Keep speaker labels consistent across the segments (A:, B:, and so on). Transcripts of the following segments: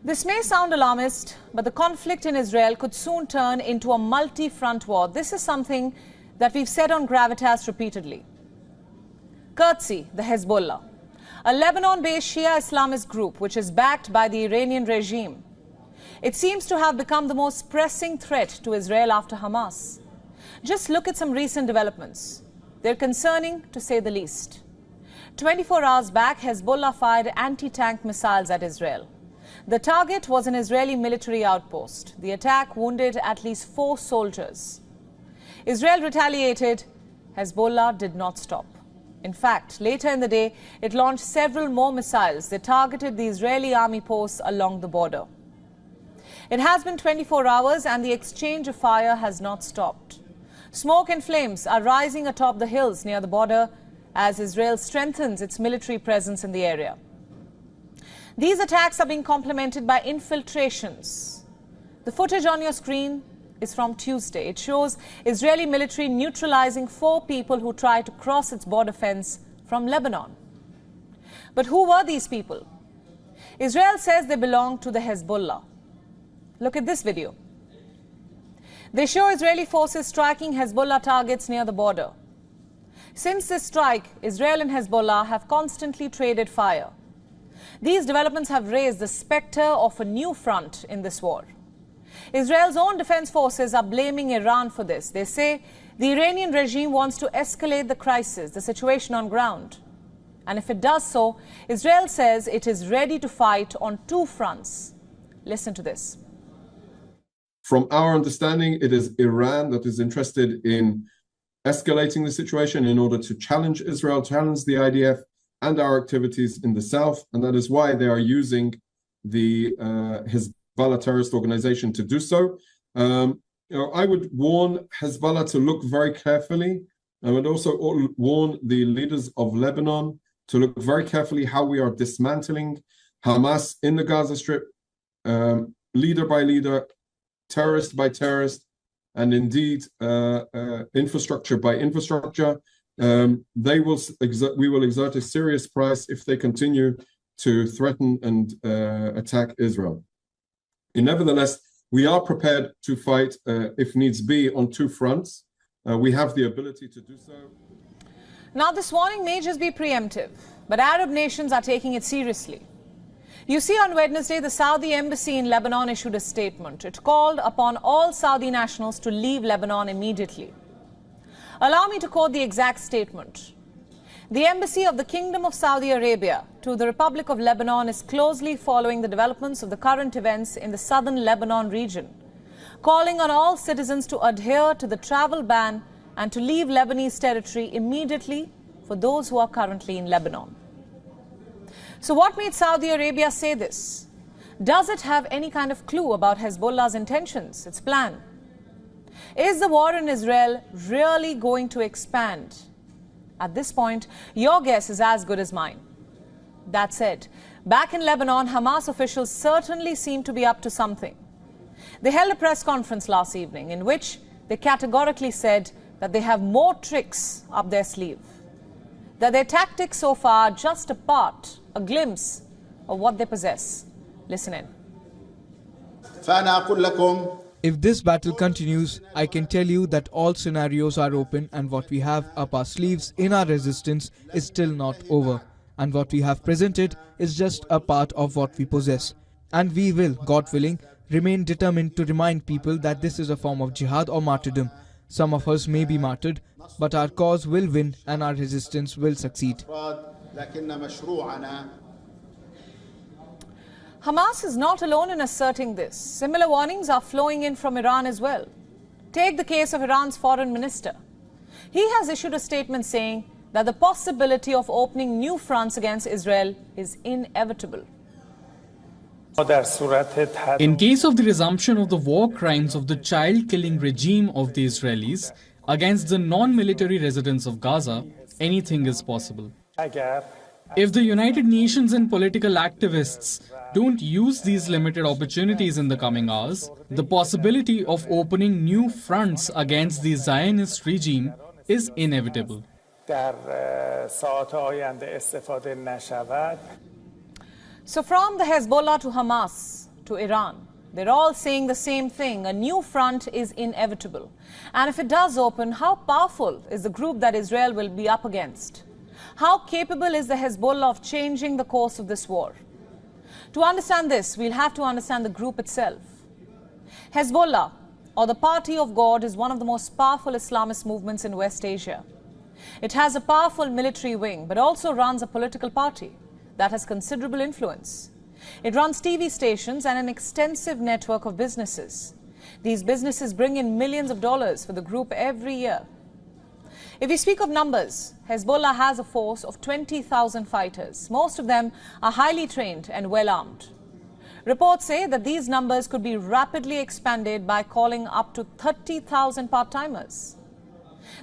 A: This may sound alarmist, but the conflict in Israel could soon turn into a multi-front war. This is something that we've said on Gravitas repeatedly. Curtsy, the Hezbollah, a Lebanon-based Shia Islamist group which is backed by the Iranian regime. It seems to have become the most pressing threat to Israel after Hamas. Just look at some recent developments. They're concerning, to say the least. 24 hours back, Hezbollah fired anti-tank missiles at Israel. The target was an Israeli military outpost. The attack wounded at least 4 soldiers. Israel retaliated. Hezbollah did not stop. In fact, later in the day, it launched several more missiles that targeted the Israeli army posts along the border. It has been 24 hours and the exchange of fire has not stopped. Smoke and flames are rising atop the hills near the border as Israel strengthens its military presence in the area. These attacks are being complemented by infiltrations. The footage on your screen is from Tuesday. It shows Israeli military neutralizing 4 people who tried to cross its border fence from Lebanon. But who were these people? Israel says they belong to the Hezbollah. Look at this video. They show Israeli forces striking Hezbollah targets near the border. Since this strike, Israel and Hezbollah have constantly traded fire. These developments have raised the specter of a new front in this war. Israel's own defense forces are blaming Iran for this. They say the Iranian regime wants to escalate the crisis, the situation on ground. And if it does so, Israel says it is ready to fight on 2 fronts. Listen to this.
B: From our understanding, it is Iran that is interested in escalating the situation in order to challenge Israel, challenge the IDF and our activities in the south. And that is why they are using the Hezbollah terrorist organization to do so. I would warn Hezbollah to look very carefully. I would also warn the leaders of Lebanon to look very carefully how we are dismantling Hamas in the Gaza Strip, leader by leader, terrorist by terrorist, and indeed infrastructure by infrastructure. We will exert a serious price if they continue to threaten and attack Israel. Nevertheless, we are prepared to fight, if needs be, on 2 fronts. We have the ability to do so.
A: Now, this warning may just be preemptive, but Arab nations are taking it seriously. You see, on Wednesday, the Saudi embassy in Lebanon issued a statement. It called upon all Saudi nationals to leave Lebanon immediately. Allow me to quote the exact statement. The embassy of the Kingdom of Saudi Arabia to the Republic of Lebanon is closely following the developments of the current events in the southern Lebanon region, calling on all citizens to adhere to the travel ban and to leave Lebanese territory immediately for those who are currently in Lebanon. So what made Saudi Arabia say this? Does it have any kind of clue about Hezbollah's intentions, its plan? Is the war in Israel really going to expand? At this point, your guess is as good as mine. That said, back in Lebanon, Hamas officials certainly seem to be up to something. They held a press conference last evening in which they categorically said that they have more tricks up their sleeve, that their tactics so far are just a part, a glimpse of what they possess. Listen in.
C: If this battle continues, I can tell you that all scenarios are open and what we have up our sleeves in our resistance is still not over. And what we have presented is just a part of what we possess. And we will, God willing, remain determined to remind people that this is a form of jihad or martyrdom. Some of us may be martyred, but our cause will win and our resistance will succeed.
A: Hamas is not alone in asserting this. Similar warnings are flowing in from Iran as well. Take the case of Iran's foreign minister. He has issued a statement saying that the possibility of opening new fronts against Israel is inevitable.
D: In case of the resumption of the war crimes of the child-killing regime of the Israelis against the non-military residents of Gaza, anything is possible. If the United Nations and political activists don't use these limited opportunities in the coming hours, the possibility of opening new fronts against the Zionist regime is inevitable.
A: So from the Hezbollah to Hamas, to Iran. They're all saying the same thing. A new front is inevitable. And if it does open, how powerful is the group that Israel will be up against? How capable is the Hezbollah of changing the course of this war? To understand this, we'll have to understand the group itself. Hezbollah, or the Party of God, is one of the most powerful Islamist movements in West Asia. It has a powerful military wing, but also runs a political party that has considerable influence. It runs TV stations and an extensive network of businesses. These businesses bring in millions of dollars for the group every year. If we speak of numbers, Hezbollah has a force of 20,000 fighters. Most of them are highly trained and well armed. Reports say that these numbers could be rapidly expanded by calling up to 30,000 part-timers.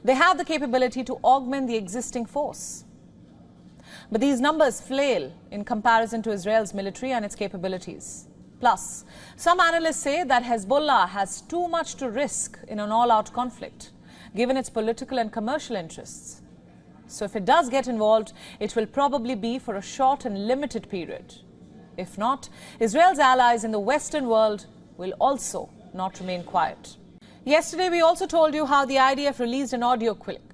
A: They have the capability to augment the existing force. But these numbers flail in comparison to Israel's military and its capabilities. Plus, some analysts say that Hezbollah has too much to risk in an all-out conflict, given its political and commercial interests. So if it does get involved, it will probably be for a short and limited period. If not, Israel's allies in the Western world will also not remain quiet. Yesterday, we also told you how the IDF released an audio clip.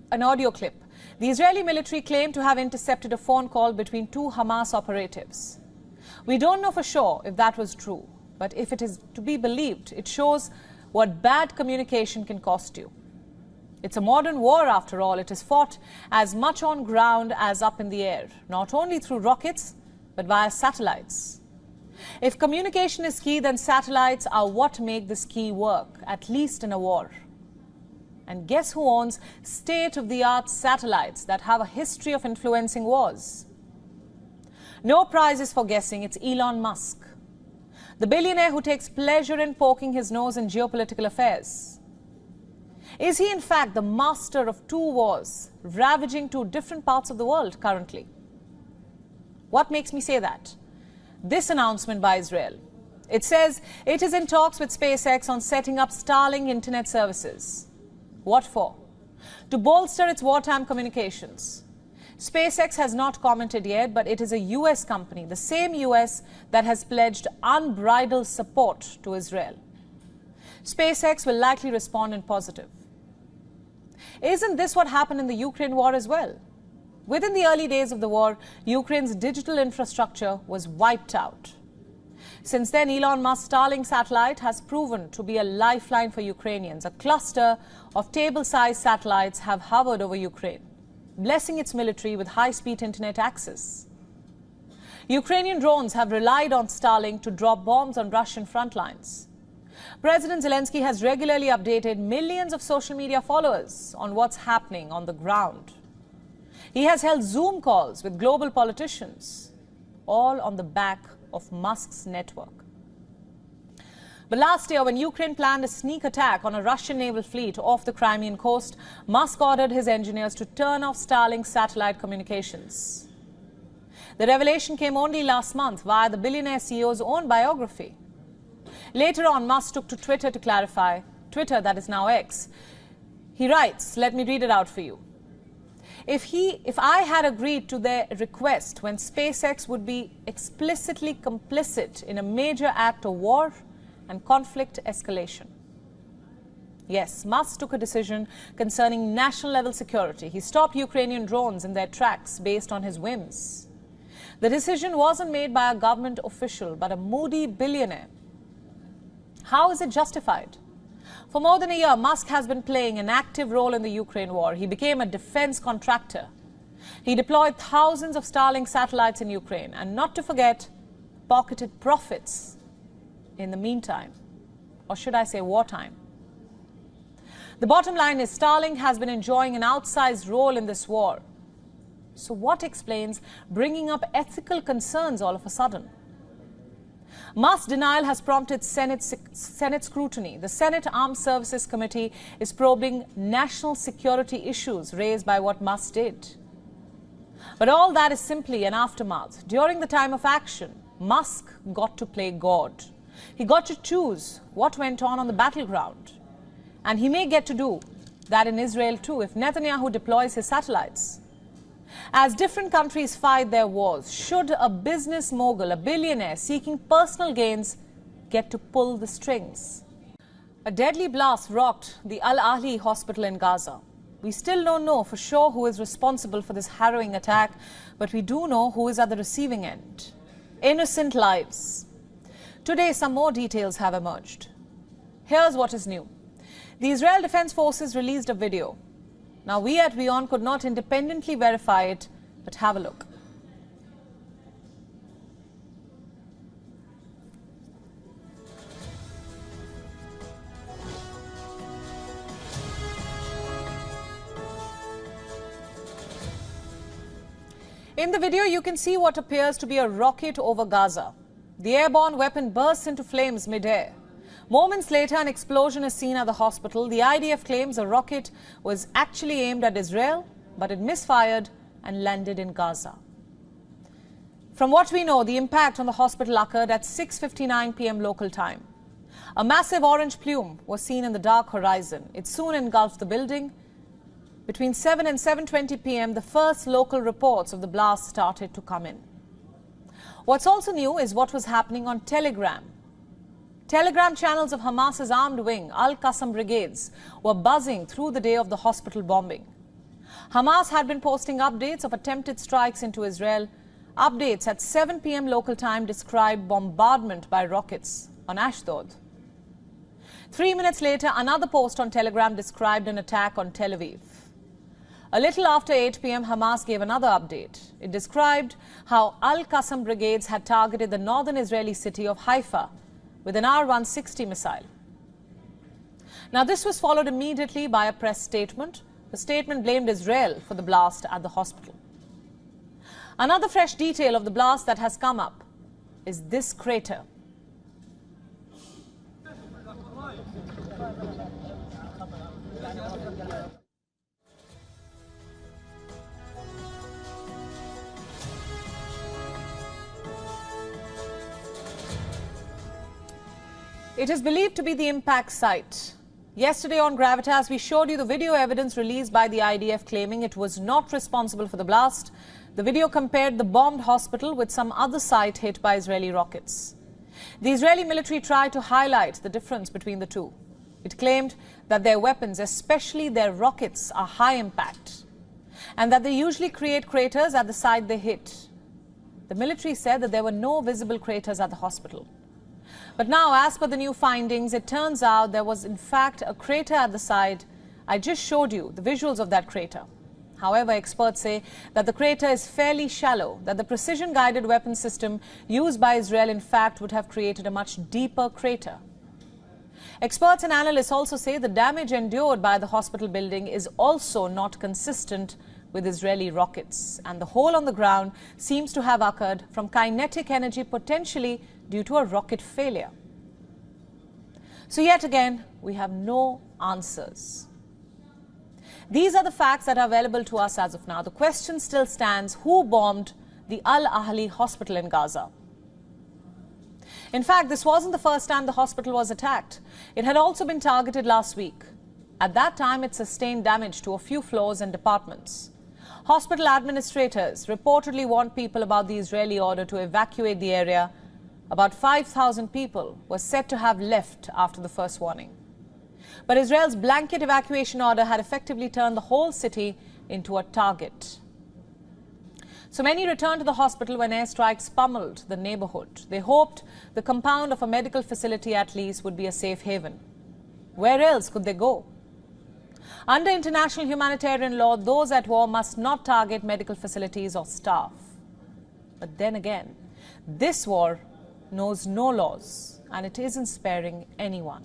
A: The Israeli military claimed to have intercepted a phone call between two Hamas operatives. We don't know for sure if that was true, but if it is to be believed, it shows what bad communication can cost you. It's a modern war after all. It is fought as much on ground as up in the air, not only through rockets, but via satellites. If communication is key, then satellites are what make this key work, at least in a war. And guess who owns state-of-the-art satellites that have a history of influencing wars? No prizes for guessing, it's Elon Musk, the billionaire who takes pleasure in poking his nose in geopolitical affairs. Is he in fact the master of two wars, ravaging two different parts of the world currently? What makes me say that? This announcement by Israel. It says it is in talks with SpaceX on setting up Starlink internet services. What for? To bolster its wartime communications. SpaceX has not commented yet, but it is a US company, the same US that has pledged unbridled support to Israel. SpaceX will likely respond in positive. Isn't this what happened in the Ukraine war as well? Within the early days of the war, Ukraine's digital infrastructure was wiped out. Since then, Elon Musk's Starlink satellite has proven to be a lifeline for Ukrainians. A cluster of table-sized satellites have hovered over Ukraine, blessing its military with high-speed internet access. Ukrainian drones have relied on Starlink to drop bombs on Russian front lines. President Zelensky has regularly updated millions of social media followers on what's happening on the ground. He has held Zoom calls with global politicians, all on the back of Musk's network. But last year, when Ukraine planned a sneak attack on a Russian naval fleet off the Crimean coast, Musk ordered his engineers to turn off Starlink satellite communications. The revelation came only last month via the billionaire CEO's own biography. Later on, Musk took to Twitter to clarify, Twitter, that is now X. He writes, let me read it out for you. If I had agreed to their request when SpaceX would be explicitly complicit in a major act of war and conflict escalation. Yes, Musk took a decision concerning national-level security. He stopped Ukrainian drones in their tracks based on his whims. The decision wasn't made by a government official, but a moody billionaire. How is it justified? For more than a year, Musk has been playing an active role in the Ukraine war. He became a defense contractor. He deployed thousands of Starlink satellites in Ukraine, and not to forget, pocketed profits in the meantime, or should I say wartime. The bottom line is Starlink has been enjoying an outsized role in this war. So what explains bringing up ethical concerns all of a sudden? Musk's denial has prompted Senate scrutiny. The Senate Armed Services Committee is probing national security issues raised by what Musk did. But all that is simply an aftermath. During the time of action, Musk got to play God. He got to choose what went on the battleground. And he may get to do that in Israel too if Netanyahu deploys his satellites. As different countries fight their wars, should a business mogul, a billionaire seeking personal gains, get to pull the strings. A deadly blast rocked the Al-Ahli hospital in Gaza. We still don't know for sure who is responsible for this harrowing attack, but we do know who is at the receiving end. Innocent lives. Today, some more details have emerged. Here's what is new. The Israel Defense Forces released a video. Now, we at WION could not independently verify it, but have a look. In the video, you can see what appears to be a rocket over Gaza. The airborne weapon bursts into flames mid-air. Moments later, an explosion is seen at the hospital. The IDF claims a rocket was actually aimed at Israel, but it misfired and landed in Gaza. From what we know, the impact on the hospital occurred at 6:59 p.m. local time. A massive orange plume was seen in the dark horizon. It soon engulfed the building. Between 7 and 7:20 p.m., the first local reports of the blast started to come in. What's also new is what was happening on Telegram. Telegram channels of Hamas's armed wing, Al-Qassam brigades, were buzzing through the day of the hospital bombing. Hamas had been posting updates of attempted strikes into Israel. Updates at 7 p.m. local time described bombardment by rockets on Ashdod. 3 minutes later, another post on Telegram described an attack on Tel Aviv. A little after 8 p.m., Hamas gave another update. It described how Al-Qassam brigades had targeted the northern Israeli city of Haifa with an R-160 missile. Now, this was followed immediately by a press statement. The statement blamed Israel for the blast at the hospital. Another fresh detail of the blast that has come up is this crater. It is believed to be the impact site. Yesterday on Gravitas, we showed you the video evidence released by the IDF claiming it was not responsible for the blast. The video compared the bombed hospital with some other site hit by Israeli rockets. The Israeli military tried to highlight the difference between the two. It claimed that their weapons, especially their rockets, are high impact and that they usually create craters at the site they hit. The military said that there were no visible craters at the hospital. But now, as per the new findings, it turns out there was in fact a crater at the site. I just showed you the visuals of that crater. However, experts say that the crater is fairly shallow, that the precision-guided weapon system used by Israel in fact would have created a much deeper crater. Experts and analysts also say the damage endured by the hospital building is also not consistent with Israeli rockets, and the hole on the ground seems to have occurred from kinetic energy, potentially due to a rocket failure. So yet again, we have no answers. These are the facts that are available to us as of now. The question still stands: who bombed the Al-Ahli hospital in Gaza? In fact, this wasn't the first time the hospital was attacked. It had also been targeted last week. At that time, it sustained damage to a few floors and departments. Hospital administrators reportedly warned people about the Israeli order to evacuate the area. About 5,000 people were said to have left after the first warning. But Israel's blanket evacuation order had effectively turned the whole city into a target. So many returned to the hospital when airstrikes pummeled the neighborhood. They hoped the compound of a medical facility at least would be a safe haven. Where else could they go? Under international humanitarian law, those at war must not target medical facilities or staff. But then again, this war knows no laws, and it isn't sparing anyone.